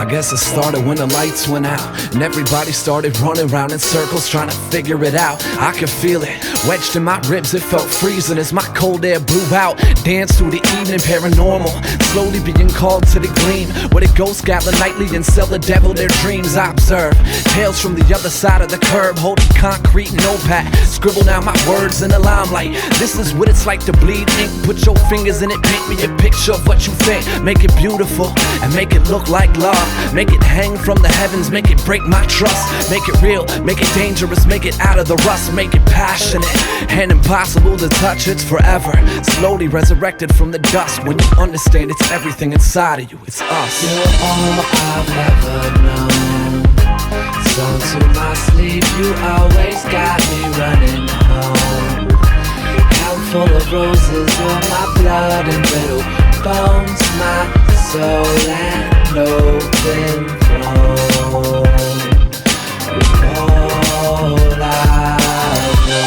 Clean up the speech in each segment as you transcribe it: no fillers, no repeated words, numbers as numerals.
guess it started when the lights went out and everybody started running around in circles trying to figure it out. I could feel it wedged in my ribs, it felt freezing as my cold air blew out. Danced through the evening, paranormal, slowly being called to the gleam, where the ghosts gather nightly and sell the devil their dreams. I observe tales from the other side of the curb, holding concrete notepad, scribble down my words in the limelight. This is what it's like to bleed ink. Put your fingers in it, paint me a picture of what you think. Make it beautiful and make it look like love. Make it hang from the heavens, make it break my trust. Make it real, make it dangerous, make it out of the rust. Make it passionate and impossible to touch. It's forever, slowly resurrected from the dust. When you understand it's everything inside of you, it's us. You're all I've ever known, so to my sleep you always got me running home. Full of roses, you're my blood and little bones, my soul and open throne. You're all I know.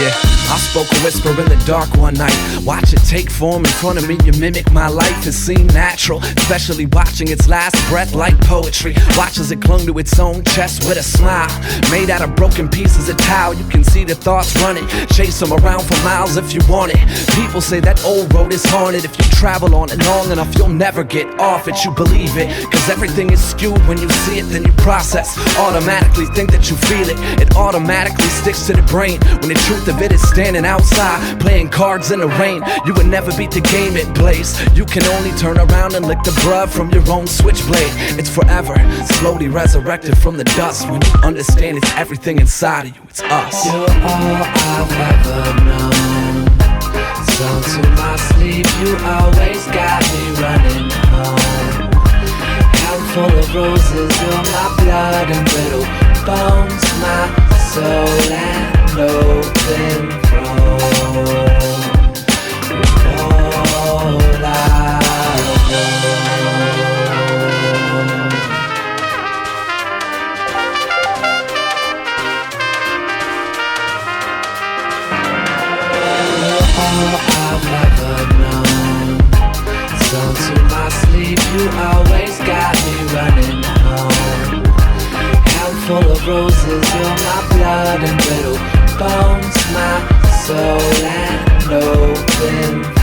Yeah, I spoke a whisper in the dark one night. Watch it take form in front of me. You mimic my life, it seemed natural, especially watching its last breath like poetry. Watch as it clung to its own chest with a smile, made out of broken pieces of towel. You can see the thoughts running, chase them around for miles if you want it. People say that old road is haunted. If you travel on it long enough, you'll never get off it. You believe it, cause everything is skewed when you see it. Then you process, automatically think that you feel it. It automatically sticks to the brain, when the truth of it is standing outside, playing cards in the rain. You would never beat the game it plays. You can only turn around and lick the blood from your own switchblade. It's forever, slowly resurrected from the dust. When you understand it's everything inside of you, it's us. You're all I've ever known, so to my sleep you always got me running home. Full of roses, you're my blood and little bones, my soul and open throne. You're all I know. You're all I've ever known, so to my sleep you always got me running home. Full of roses, you're my blood and little bones, my soul and open